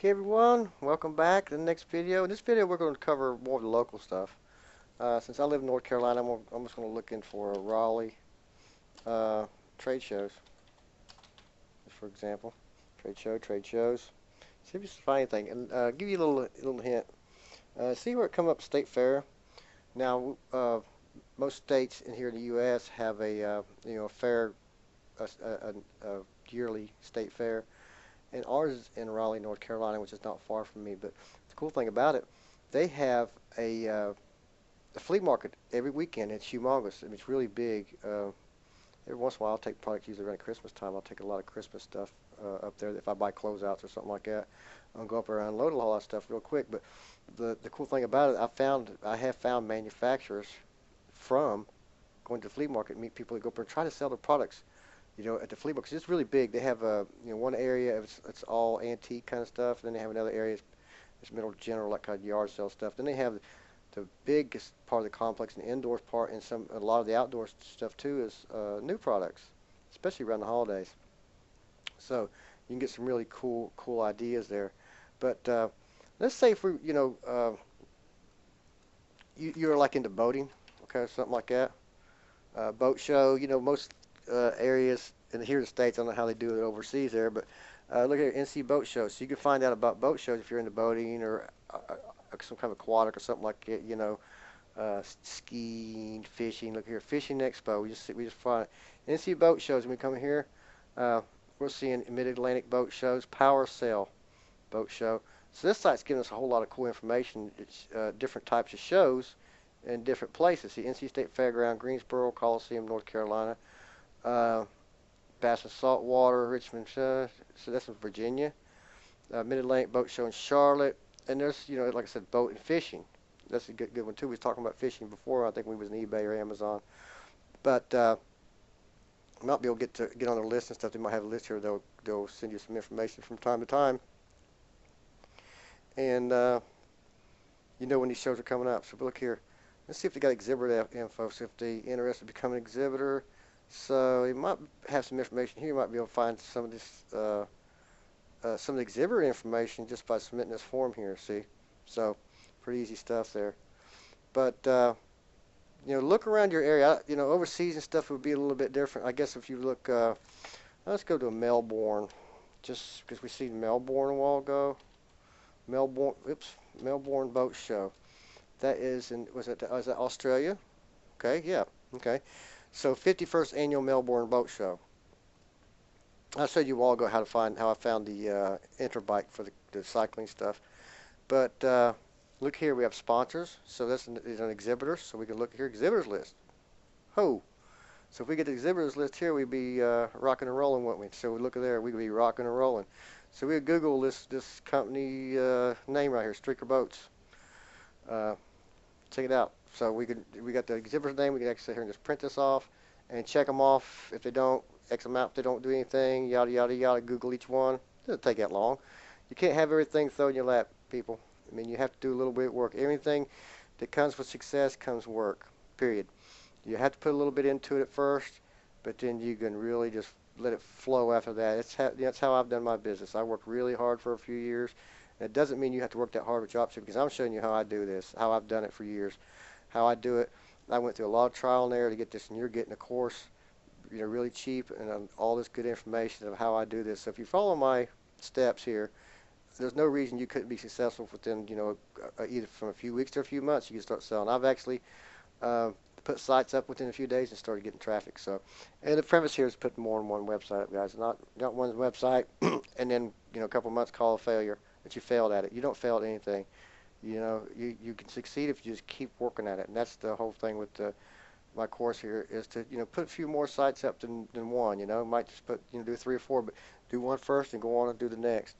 Okay, everyone, welcome back to the next video. In this video, we're going to cover more of the local stuff. Since I live in North Carolina, I'm just going to look in for Raleigh uh, trade shows, for example. Trade shows. See if you can find anything, and give you a little hint. See where it come up State Fair. Now, most states in here in the U.S. have a fair, a yearly state fair. And ours is in Raleigh, North Carolina, which is not far from me. But the cool thing about it, they have a flea market every weekend. It's humongous. I mean, it's really big. Every once in a while, I'll take products usually around Christmas time. I'll take a lot of Christmas stuff up there if I buy closeouts or something like that. I'll go up there and unload a lot of stuff real quick. But the cool thing about it, I have found manufacturers from going to the flea market, meet people that go up there and try to sell their products at the flea market. It's really big. They have one area it's all antique kind of stuff. Then they have another area it's middle general, like kind of yard sale stuff. Then they have the biggest part of the complex, and the indoors part, and a lot of the outdoor stuff too is new products, especially around the holidays. So you can get some really cool ideas there. But let's say if you're like into boating, okay, something like that. Boat show, most areas here in the States, I don't know how they do it overseas there, but look at NC Boat Show. So you can find out about boat shows if you're into boating or some kind of aquatic or something like it, skiing, fishing. Look here, Fishing Expo. We just find it. NC Boat Shows. When we come here, we're seeing Mid-Atlantic Boat Shows, Power Sail Boat Show. So this site's giving us a whole lot of cool information. It's different types of shows in different places. See, NC State Fairground, Greensboro, Coliseum, North Carolina. Bass and Saltwater, Richmond, so that's in Virginia. Mid-Atlantic Boat Show in Charlotte, and there's like I said, boat and fishing. That's a good one too. We was talking about fishing before. I think we was in eBay or Amazon, but might be able to get on their list and stuff. They might have a list here. They'll send you some information from time to time, and when these shows are coming up. So look here. Let's see if they got exhibitor info. See if they interested in becoming an exhibitor. So you might have some information here. You might be able to find some of this, some of the exhibitor information just by submitting this form here. See, so pretty easy stuff there. But look around your area. Overseas and stuff would be a little bit different. I guess if you look, let's go to Melbourne, just because we see Melbourne a while ago. Melbourne Boat Show. That is was that Australia? Okay, yeah, okay. So 51st Annual Melbourne Boat Show. I showed you a while ago how I found the Interbike for the cycling stuff. But look here, we have sponsors. So that's an exhibitor. So we can look here, exhibitors list. Ho! So if we get the exhibitors list here, we'd be rocking and rolling, wouldn't we? So we look at there, we could be rocking and rolling. So we would Google this company name right here, Streaker Boats. Check it out. So we got the exhibitor's name. We can actually sit here and just print this off and check them off. If they don't, X them out. If they don't do anything, yada yada yada. Google each one. It doesn't take that long. You can't have everything thrown in your lap, people. I mean, you have to do a little bit of work. Everything that comes with success comes work. Period. You have to put a little bit into it at first, but then you can really just let it flow after that. That's how I've done my business. I worked really hard for a few years. And it doesn't mean you have to work that hard with your opposite, because I'm showing you how I do this, how I've done it for years. How I do it. I went through a lot of trial and error to get this, and you're getting a course, really cheap, and all this good information of how I do this. So if you follow my steps here, there's no reason you couldn't be successful within, either from a few weeks to a few months. You can start selling. I've actually put sites up within a few days and started getting traffic. So, and the premise here is put more than one website up, guys. Not one website, and then a couple months call a failure that you failed at it. You don't fail at anything. You can succeed if you just keep working at it, and that's the whole thing with my course here is to put a few more sites up than one. Might just put do 3 or 4, but do one first and go on and do the next.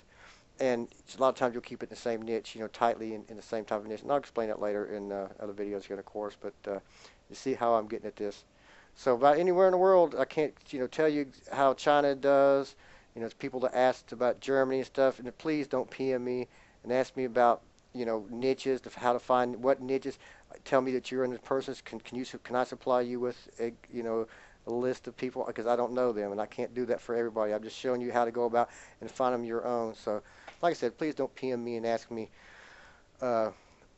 And a lot of times you'll keep it in the same niche, tightly in the same type of niche. And I'll explain that later in other videos here in the course. But you see how I'm getting at this. So about anywhere in the world, I can't tell you how China does. It's people that ask about Germany and stuff, and please don't PM me and ask me about niches, how to find what niches. Tell me that you're in this person. Can I supply you with a list of people, because I don't know them and I can't do that for everybody. I'm just showing you how to go about and find them your own. So like I said, please don't PM me and ask me uh,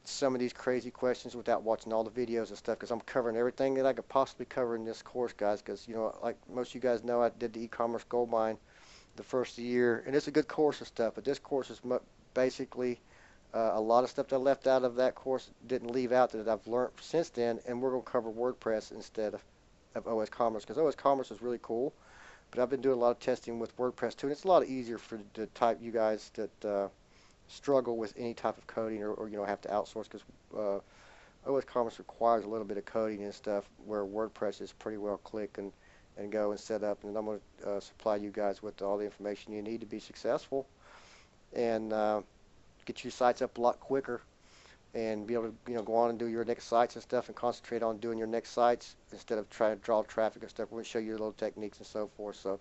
some of these crazy questions without watching all the videos and stuff, because I'm covering everything that I could possibly cover in this course, guys. Because, you know, like most of you guys know, I did the e-commerce gold mine the first year, and it's a good course of stuff. But this course is basically a lot of stuff that I left out of that course, didn't leave out, that I've learned since then, and we're going to cover WordPress instead of OS Commerce, because OS Commerce is really cool. But I've been doing a lot of testing with WordPress too, and it's a lot easier for the type you guys that struggle with any type of coding, or you know, have to outsource, because OS Commerce requires a little bit of coding and stuff, where WordPress is pretty well click and go and set up. And I'm going to supply you guys with all the information you need to be successful and get your sites up a lot quicker, and be able to, you know, go on and do your next sites and stuff, and concentrate on doing your next sites instead of trying to draw traffic and stuff. We're going to show you little techniques and so forth. So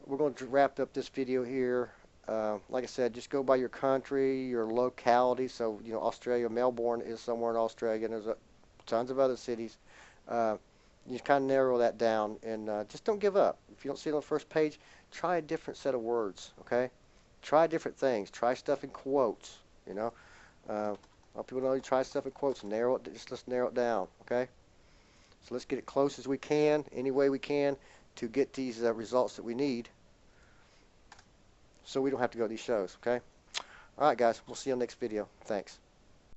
we're going to wrap up this video here. Like I said, just go by your country, your locality. So, you know, Australia, Melbourne is somewhere in Australia, and there's tons of other cities. You kind of narrow that down, and just don't give up. If you don't see it on the first page, try a different set of words, okay? Try different things. Try stuff in quotes, you know. A lot of people know you try stuff in quotes. Narrow it. Let's narrow it down, okay? So let's get it close as we can, any way we can, to get these results that we need, so we don't have to go to these shows, okay? All right, guys. We'll see you on the next video. Thanks.